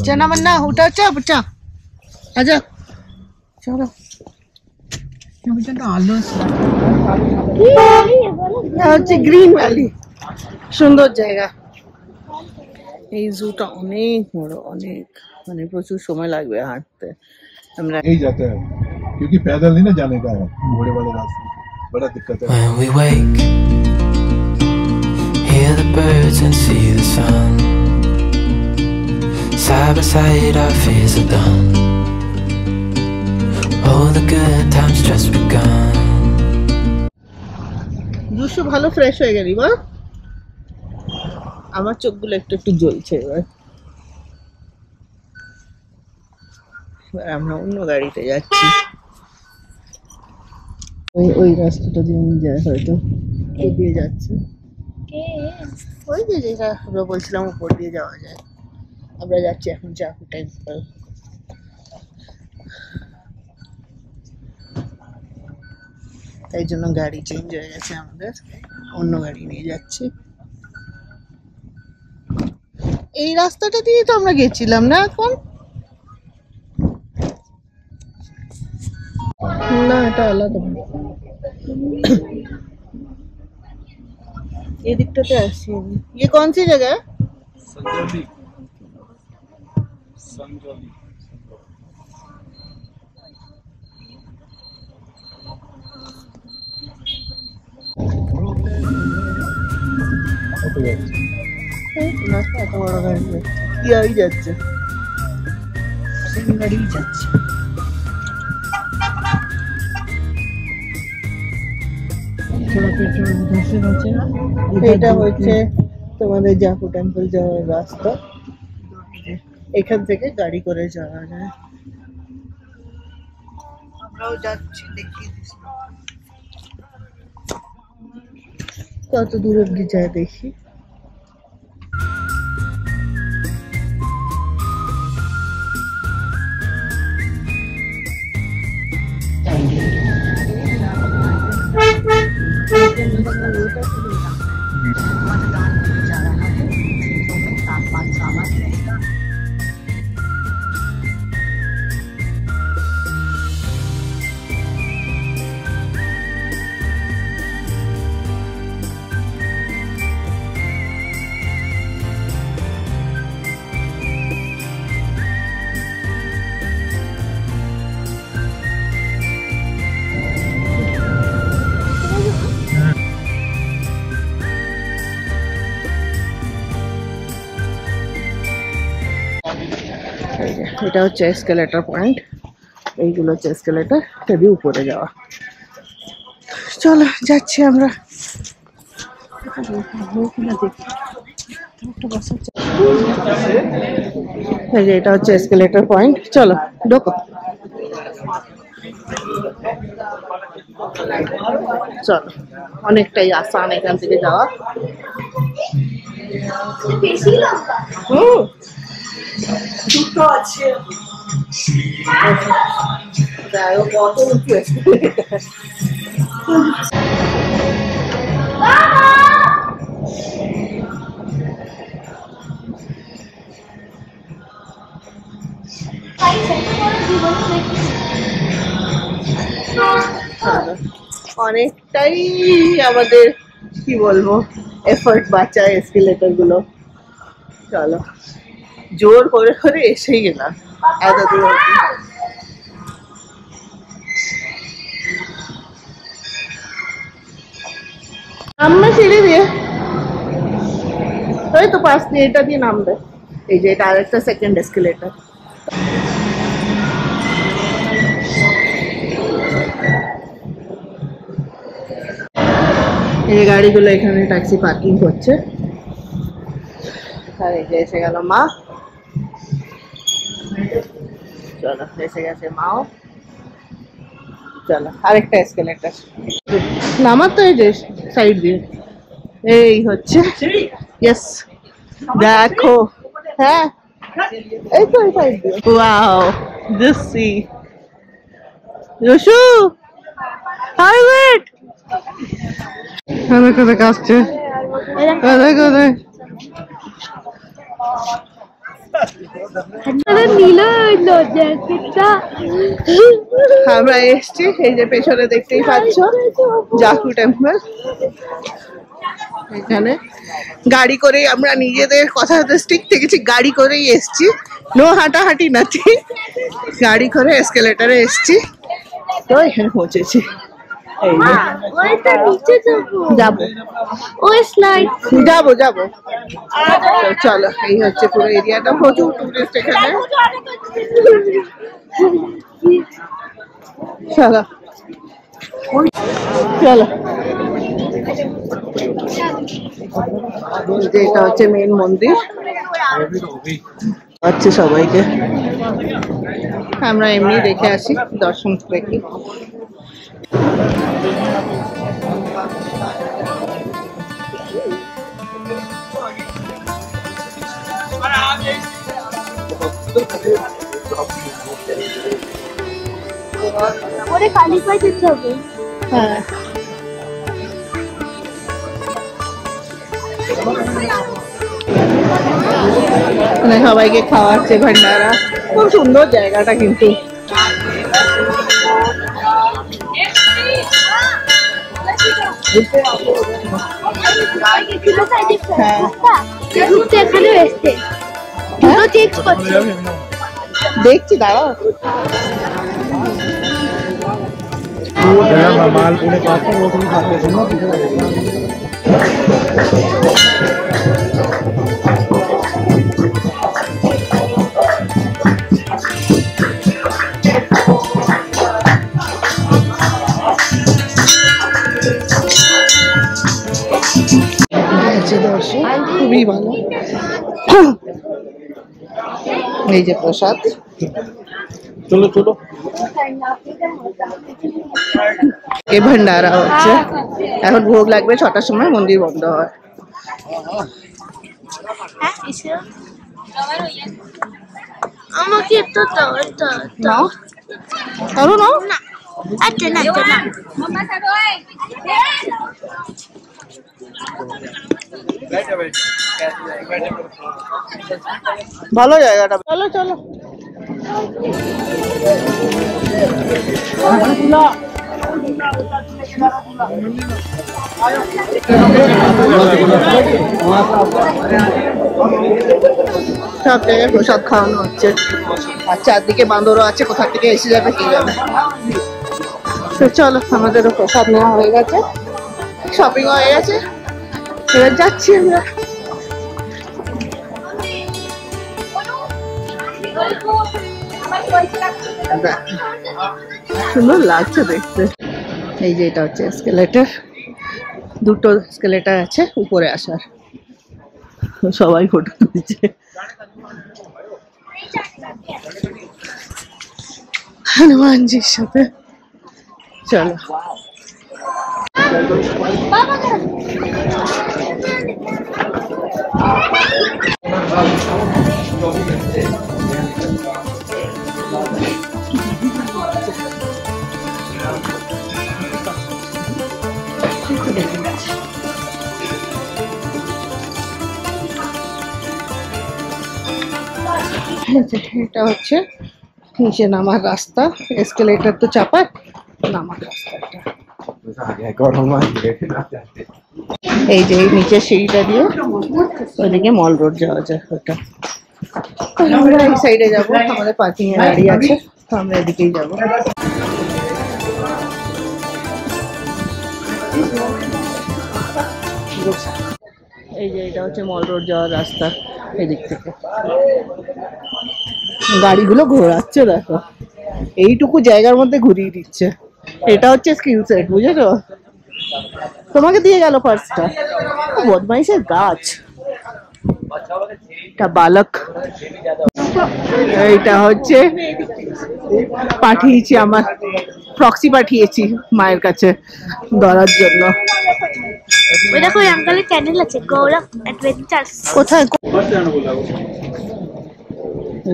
चना मन्ना उठा चा बच्चा आजा चलो গ্রিন ভ্যালি সুন্দর জায়গা এই জুটা অনেক বড় অনেক মানে প্রচুর সময় লাগবে হাঁটতে আমরা এই जाते हैं क्योंकि पैदल नहीं ना जाने का है घोड़े वाले रास्ते बड़ा दिक्कत है When we wake, hear the birds and see the sun. Side by side our fears are done. All the good times just begun. দুশো ভালো ফ্রেশ হয়ে গেলি বা আমার চোখগুলো একটু একটু জ্বলছে এবার আমরা অন্য গাড়িতে যাচ্ছি ওই রাস্তাটা দিয়ে যায় হয়তো ওই দিয়ে যাচ্ছে ওই যে যেটা আমরা বলছিলাম উপর দিয়ে যাওয়া যায় আমরা যাচ্ছি এখন জাফু টেম্পল তাই জন্য গাড়ি চেঞ্জ হয়ে গেছে আমাদের অন্য গাড়ি নিয়ে যাচ্ছি এই রাস্তাটা দিয়ে তো আমরা গেছিলাম না এখন না এটা আলাদা ये दिक्कत है ऐसी ये कौन सी जगह है संजौली এত বড় গাড়ি কি যাচ্ছে সেম গাড়ি যাচ্ছে এটা হচ্ছে তোমাদের জাফু টেম্পল যাওয়ার রাস্তা এখান থেকে গাড়ি করে যাওয়া যায় আমরাও যাচ্ছি দেখিয়ে দিচ্ছি কত দূর অব্দি যায় দেখি এটা হচ্ছে এসকেলেটর পয়েন্ট এইগুলো হচ্ছে এসকেলেটর দিয়ে উপরে যাওয়া চলো যাচ্ছি আমরা এটা হচ্ছে এসকেলেটর পয়েন্ট চলো ঢোকো চলো অনেকটাই আসান এখান থেকে যাওয়া দুটো আছে কত উঁচু অনেকটাই আমাদের কি বলবো এফর্ট বাঁচায় এসকেলেটর গুলো চলো জোর করে করে এসেই গেলাম এত দূর নামবে সিঁড়ি দিয়ে ওই তো পাশ দিয়ে এটা দিয়ে নামবে এই যে এটা আরেকটা সেকেন্ড এসকেলেটর এই গাড়িগুলো এখানে ট্যাক্সি পার্কিং করছে আর এই যে এসে গেল মা চলো এসে গেছে মাও চলো আরেকটা এসকেলেটর নামার তো এই যে সাইড দিয়ে এই হচ্ছে ইয়েস দেখো হ্যাঁ এই তো এই সাইড দিয়ে wow this see Rushu hi wait দেখো দেখো আসছে দেখো দেখো আমরা এসছি, এই যে পেছনে দেখতেই পাচ্ছ জাকু টেম্পল। এখানে গাড়ি করে আমরা নিজেদের কথা স্টিক থেকেছি, গাড়ি করেই এসছি, নো হাঁটাহাঁটি নাতি, গাড়ি করে এসকেলেটারে এসছি, তো এখানে পৌঁছেছি। যাবো যাবো যাবো, চলো। এই হচ্ছে পুরো এরিয়াটা, প্রচুর টুরিস্ট এখানে। চলো চলো, এটা হচ্ছে মেন মন্দির। আচ্ছা, সবাইকে আমরা এমনি দেখে আসি, দর্শন দেখি। কালীপাই যেতে হবে। হ্যাঁ, মানে সবাইকে খাওয়াচ্ছে ভান্ডারা, খুব সুন্দর জায়গাটা কিন্তু। দেখছি, দাঁড়াও। দর্শন খুবই ভালো। এই যে প্রসাদ, চলো চলো। এই ভান্ডারা হচ্ছে, এখন ভোগ লাগবে 6টার সময়, মন্দির বন্ধ হয়। আমাকে তো নাও, আরো নাও। আচ্ছা না ভালো জায়গাটা, চলো চলো। সব জায়গায় প্রসাদ খাওয়ানো হচ্ছে, আর চারদিকে বান্দরও আছে, কোথা থেকে এসে যাবে কে যাবে। তো চলো, আমাদেরও প্রসাদ নেওয়া হয়ে গেছে, শপিং হয়ে গেছে, এবার যাচ্ছি আমরা। সুন্দর লাগছে দেখতে। এই যে এটা হচ্ছে এসকেলেটর, দুটো এসকেলেটর আছে উপরে আসার, সবাই ফটো তুলছে। হনুমানজির সাথে চলো। এটা হচ্ছে নিচে নামার রাস্তা, এসকেলেটর তো চাপা, নামার রাস্তাটা। এই যে এই নিচে সিঁড়িটা দিয়ে ওইদিকে মল রোড যাওয়া যায়, ওটা। আমরা এই সাইডে যাবো, আমাদের পার্কিং এর গাড়ি আছে, তো আমরা এদিকেই যাবো। এই যে এটা হচ্ছে মল রোড যাওয়ার রাস্তা, এদিক থেকে গাড়িগুলো ঘোরাচ্ছে, দেখো এইটুকু জায়গার মধ্যে ঘুরিয়ে দিচ্ছে। এটা হচ্ছে স্কিল সেট, বুঝেছো? তোমাকে দিয়ে গেল ফার্স্টটা, বদমাইশের গাছ। এটা বালক, এইটা হচ্ছে পাঠিয়েছি, আমার প্রক্সি পাঠিয়েছি মায়ের কাছে ধরার জন্য। দেখো আঙ্কেলের চ্যানেল আছে, গৌরব অ্যাডভেঞ্চার্স। কোথায়?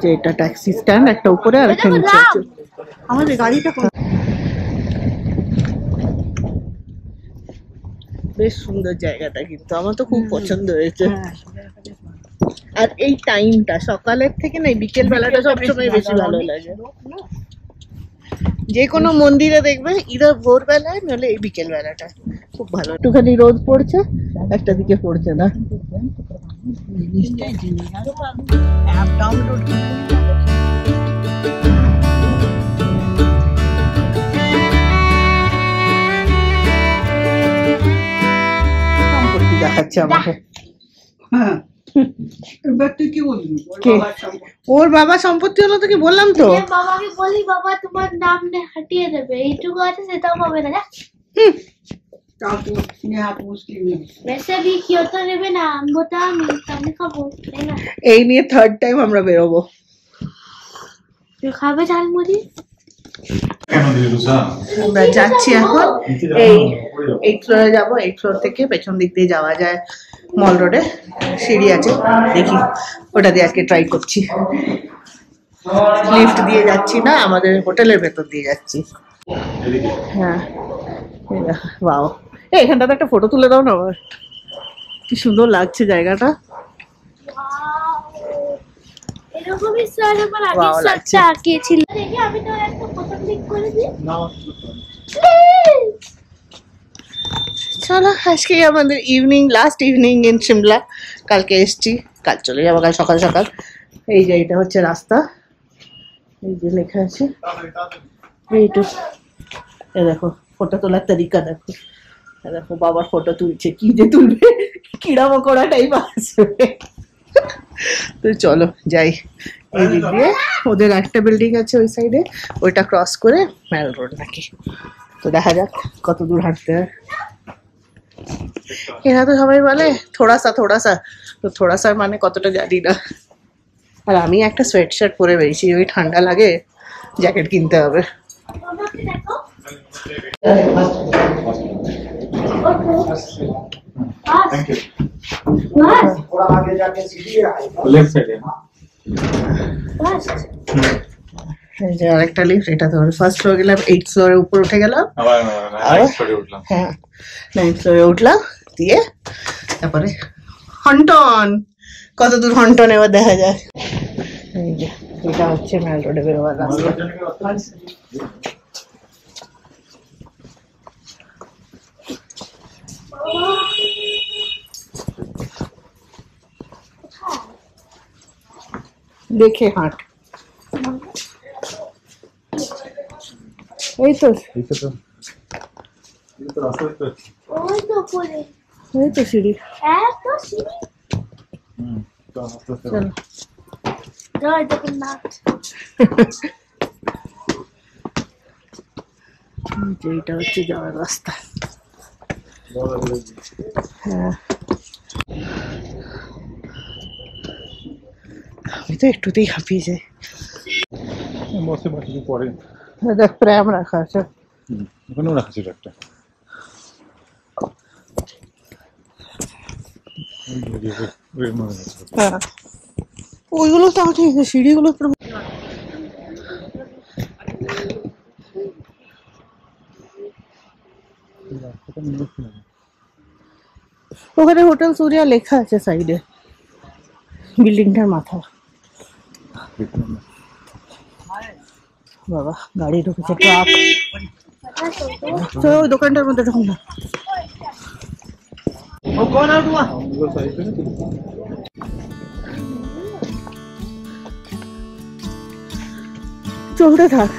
যে এটা ট্যাক্সি স্ট্যান্ড, একটা উপরে আর একটা নিচে আছে। আমাদের গাড়িটা বেশ সুন্দর জায়গাটা, কিন্তু আমার তো খুব পছন্দ হয়েছে। আর এই টাইমটা সকালের থেকে না বিকেল বেলাটা সবসময় বেশি ভালো লাগে। যে কোনো মন্দিরে দেখবে ইদার ভোরবেলায় নলে এই বিকেল বেলাটা খুব ভালো। একটুখানি রোদ পড়ছে, একটা দিকে পড়ছে না। সম্পত্তি দেখাচ্ছে আমাকে। ওর বাবা সম্পত্তি হলো তোকে বললাম তো। বাবাকে বলি বাবা তোমার নাম হাটিয়ে দেবে, এইটুকু আছে সেটাও পাবে না। वैसे भी क्यों तो নেবে না, আঙ্গুটা আমি খাবো তাই না? এই নিয়ে থার্ড টাইম আমরা বেরোবো। তুই খাবে ঝালমুড়ি? আমরা যাচ্ছি এখন এই 8th ফ্লোরে যাবো। 8th ফ্লোর থেকে পেছন দিক দিয়ে যাওয়া যায় মল রোডে, সিঁড়ি আছে, দেখি ওটা দিয়ে আজকে ট্রাই করছি। লিফট দিয়ে যাচ্ছি না, আমাদের হোটেলের ভেতর দিয়ে যাচ্ছি। হ্যাঁ বাও, এখানটাতে একটা ফটো তুলে দাও না আমার, কি সুন্দর লাগছে জায়গাটা। এরকমই স্যার আমার আগে স্যারটা আঁকিয়েছিল। দেখি আমি তো একটা ফটো ক্লিক করে দিই। চলো আজকে আমাদের evening, last evening in Shimla. কালকে এসছি, কাল চলে যাবো, কাল সকাল সকাল। এই যে এটা হচ্ছে রাস্তা, এই যে লেখা আছে এইটু। এ দেখো ফটো তোলার তারিকা দেখো, দেখো বাবার ফটো তুলছে, কি যে তুলবে, কিড়া মকড়া টাইপ আসবে। তো চলো যাই এই দিক দিয়ে। ওদের একটা বিল্ডিং আছে ওই সাইডে, ওইটা ক্রস করে ম্যাল রোড নাকি। তো দেখা যাক কত দূর হাঁটতে হয়। এরা তো সবাই বলে থোড়া সা, তো থোড়া সা মানে কতটা জানি না। আর আমি একটা সোয়েট শার্ট পরে বেরিয়েছি, ওই ঠান্ডা লাগে, জ্যাকেট কিনতে হবে। আমাকে দেখো थैंक यू। बस थोड़ा आगे जाके सीढ़ी है, लेफ्ट साइड है। बस এই যে আরেকটা লিফট, এটা তো ফার্স্ট ফ্লোর গেলাম, 8th ফ্লোরের উপর উঠে গেলাম। আবার নাইট ফ্লোরে উঠলাম। হ্যাঁ 9th ফ্লোরে উঠলাম, দিয়ে তারপরে হন্টন। কত দূর হন্টন এবার দেখা যায়। এই যে এটা হচ্ছে ম্যাল রোডে বেরোবার রাস্তা। দেখে হাঁট, এই তো ওই তো পড়ে এই তো সিঁড়ি। এত সিঁড়ি। চলো জয় জগন্নাথ। এইটা হচ্ছে যাওয়ার রাস্তা। হ্যাঁ আমি তো একটুতেই হাঁপিয়ে যাই। বসে বসে পরে দেখ প্র্যাম রাখা আছে, ওখানেও রাখা ছিল একটা। হ্যাঁ ওইগুলো তো ঠিক আছে, সিঁড়িগুলো তো ওখানে হোটেল সূর্যা লেখা আছে সাইডে, বিল্ডিংটার মাথা। বাবা গাড়ি ঢুকেছে, ট্রাক। চলো ওই দোকানটার মধ্যে ঢুকুন না। वो कौन आउट हुआ? চলতে থাক।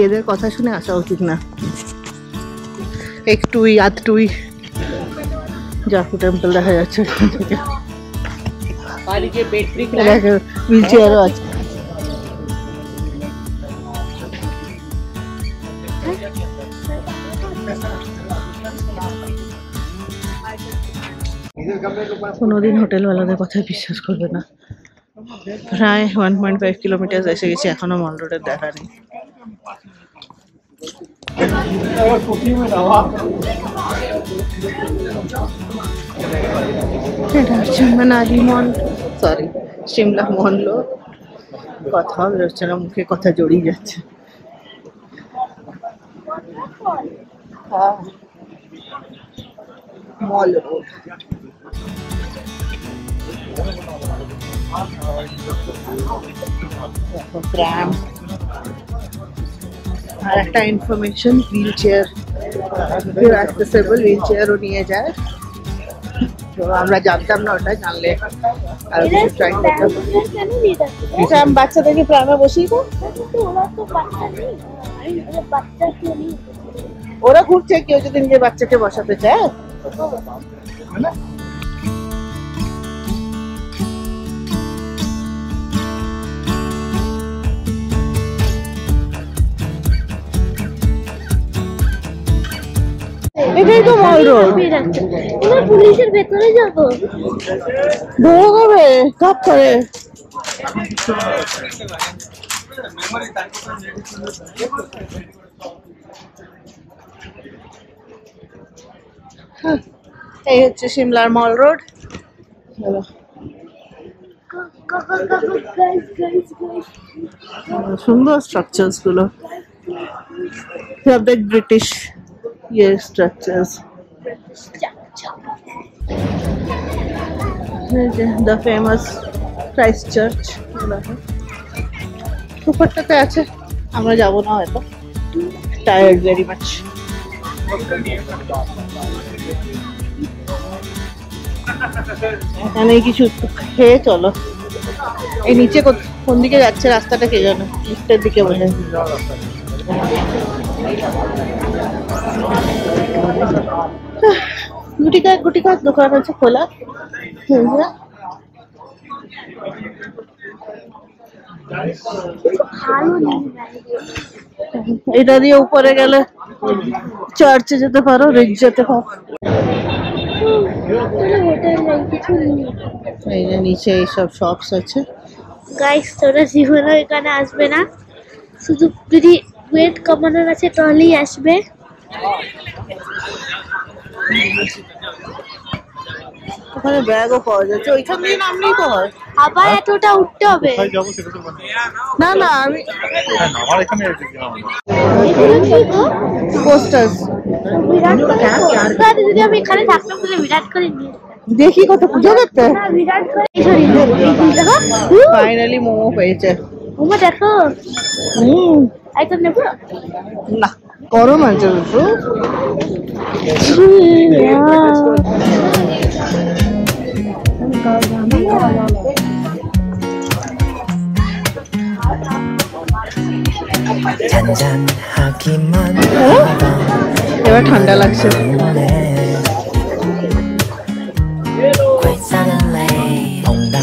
এদের কথা শুনে আসা উচিত না, একটুই আধটুই জাফু টেম্পল দেখা যাচ্ছে এখান থেকে। হুইল চেয়ারও আছে। কোনোদিন হোটেলওয়ালাদের কথায় বিশ্বাস করবে না। প্রায় 1.5 কিলোমিটার এসে গেছি, এখনো মল রোডের দেখা নেই। এটা হচ্ছে মানালি মল, সরি সিমলা মল। কথা বেরোচ্ছে না মুখে, কথা জড়িয়ে যাচ্ছে। মল রোড। ট্রাম আর একটা information, wheel chair accessible, wheel চেয়ারও নিয়ে যায়। তো আমরা জানতাম না, ওটা জানলে আর কিছু ট্রাই করতাম। কেন নিয়ে যাচ্ছে? ট্রাম বাচ্চাদেরকে প্রামে বসিয়ে দাও। কিন্তু ওরা তো বাচ্চা নেই, বাচ্চা কেউ নেই। ওরা ঘুরছে, কেউ যদি নিজের বাচ্চাকে বসাতে চায়। এটাই তো মল রোড। এবার পুলিশের ভেতরে যাবো। ধরে যাবে কাপ করে। এই হচ্ছে সিমলার মল রোড। চলো, সুন্দর স্ট্রাকচারস গুলো, সব British structures. The famous Christ Church উপরটাতে আছে, আমরা যাবো না হয়তো, টায়ার্ড ভেরি মাচ। এখানে কিছু খেয়ে চলো। এই নিচে কোন দিকে যাচ্ছে রাস্তাটা কে জানে, লিফটের দিকে বোঝে। গুটি কাজ দোকান আছে খোলা। এটা দিয়ে উপরে গেলে চার্চে যেতে পারো, রিচ যেতে পারো। এই যে নিচে এইসব শপস আছে। গাইস, তোরা জীবনে এখানে আসবে না, শুধু যদি ওয়েট কমানোর আছে তাহলেই আসবে। ওখানে ব্যাগও পাওয়া যাচ্ছে, ওইখান দিয়ে নামলেই তো হয়। আবার এতটা উঠতে হবে? না না, আমি এগুলো কি গো? পোস্টার্স বিরাট কোহলি। যদি আমি এখানে থাকতাম তাহলে বিরাট কোহলি নিয়ে দেখি কত পুজো করতে। না, বিরাট কোহলি ফাইনালি মোমো পেয়েছে। ওমা দেখো, একদম নেবো না, গরম আছে একটু। এবার ঠান্ডা লাগছে। Quite suddenly 퐁당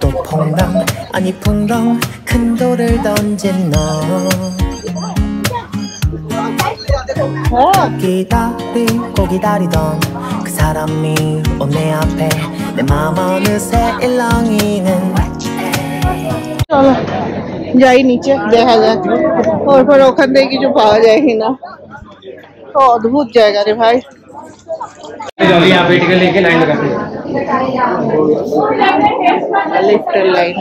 또 퐁당 아니 퐁당 큰 돌을 던진 너 기다리고 기다리던 그 사람이 온 내 앞에 내 마음 어느새 일렁이는 চলো যাই নিচে, দেখা যাক ওরপর ওখান থেকে কিছু পাওয়া যায় কিনা। অদ্ভুত জায়গা রে ভাই। अभी आप बैठ के लेके लाइन लगाते हैं। লিফটের লাইন,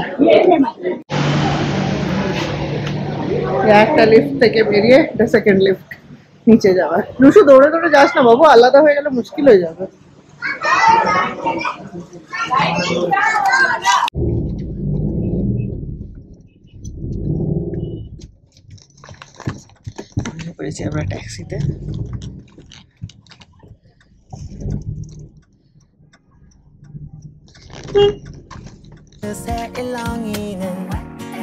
একটা লিফট থেকে বেরিয়ে সেকেন্ড লিফট নিচে যাওয়া। রুশু দৌড়ে দৌড়ে যাস না বাবু, আলাদা হয়ে গেলে মুশকিল হয়ে যাবে। পড়েছি আমরা ট্যাক্সিতে।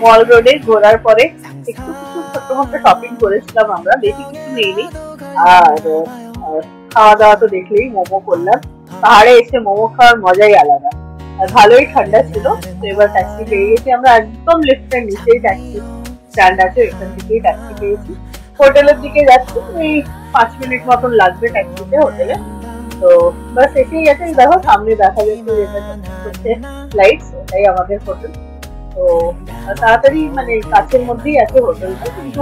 মল রোডে ঘোরার পরে একটু কিছু ছোট্ট শপিং করেছিলাম আমরা, বেশি কিছু নেইনি। আর খাওয়া দাওয়া তো দেখলেই, মোমো করলাম। পাহাড়ে এসে মোমো খাওয়ার মজাই আলাদা, আর ভালোই ঠান্ডা ছিল। তো এবার ট্যাক্সি পেয়ে গেছি আমরা, একদম লিফটের নিচেই ট্যাক্সি স্ট্যান্ড আছে, এখান থেকেই ট্যাক্সি পেয়েছি। হোটেলের দিকে যাচ্ছি, এই 5 মিনিট মতন লাগবে ট্যাক্সিতে হোটেলে। তো বাস এসেই গেছে, দেখো সামনে দেখা যাচ্ছে যেটা লাইটস, ওটাই আমাদের হোটেল। তো তাড়াতাড়ি মানে কাছের মধ্যেই আছে হোটেলটা, কিন্তু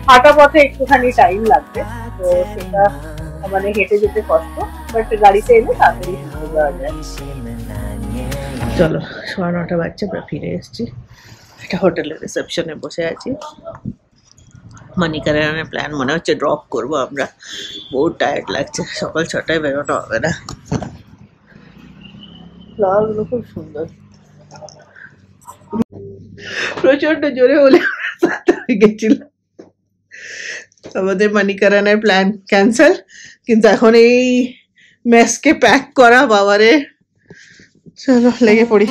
হাঁটা পথে একটুখানি টাইম লাগবে। তো সেটা মানে হেঁটে যেতে কষ্ট, বাট গাড়িতে এলে তাড়াতাড়ি ঘুরতে যাওয়া যায়। চলো 9:30 বাজছে, আমরা ফিরে এসেছি। একটা হোটেলের রিসেপশনে বসে আছি। মানিকারানের প্ল্যান মনে হচ্ছে ড্রপ করব আমরা, বহুত টায়ার্ড লাগছে, সকাল 6টায় বেরোনো হবে না। ফ্লাওয়ারগুলো খুব সুন্দর, প্রচন্ড জোরে হলে গেছিল। আমাদের মানিকারানের প্ল্যান ক্যান্সেল, কিন্তু এখন এই মেসকে প্যাক করা, বাবারে। চলো লেগে পড়ি।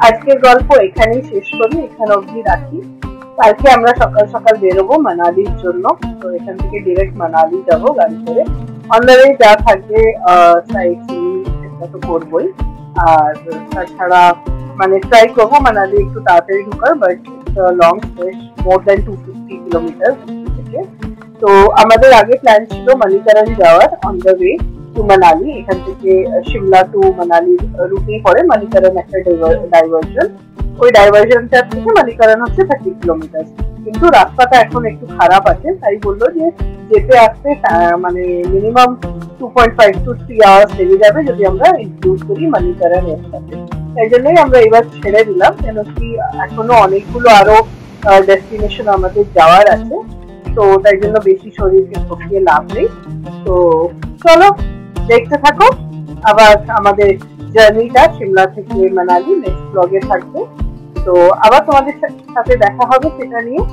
আজকের গল্প এখানেই শেষ করি, এখানে অবধি রাখি। কালকে আমরা সকাল সকাল বেরোবো মানালির জন্য। তো এখান থেকে ডিরেক্ট মানালি যাবো গাড়ি করে। অন দ্য ওয়ে যা থাকবে সাইট সিইং সেটা তো করবোই, আর তাছাড়া মানে ট্রাই করবো মানালি একটু তাড়াতাড়ি ঢোকার, but long stretch, more than 250 kilometre থেকে। তো আমাদের আগে প্ল্যান ছিল মানিকারান যাওয়ার on the way to Manali. এখান থেকে শিমলা টু মানালি রুটেই পড়ে মানিকারান একটা ডাইভার্সন। ওই ডাইভার্সনটা থেকে মানিকারান হচ্ছে 30 কিলোমিটার। কিন্তু রাস্তাটা এখন একটু খারাপ আছে, তাই বললো যে যেতে আসতে মানে মিনিমাম 2.5 to 3 আওয়ার্স লেগে যাবে যদি আমরা ইনক্লুড করি মানিকারান এর সাথে। তাই জন্যই আমরা এবার ছেড়ে দিলাম, কেন কি এখনো অনেকগুলো আরো ডেস্টিনেশন আমাদের যাওয়ার আছে। তো তাই জন্য বেশি শরীরকে ঠকিয়ে লাভ নেই। তো চলো দেখতে থাকো আবার আমাদের জার্নিটা শিমলা থেকে মানালি নেক্সট ব্লগে থাকবে। তো আবার তোমাদের সাথে দেখা হবে সেটা নিয়ে।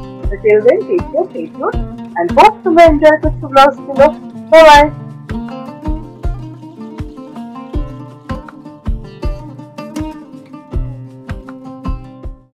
Till then, take care, stay tuned, and hope তোমরা এনজয় করছো ব্লগস গুলো। Bye bye.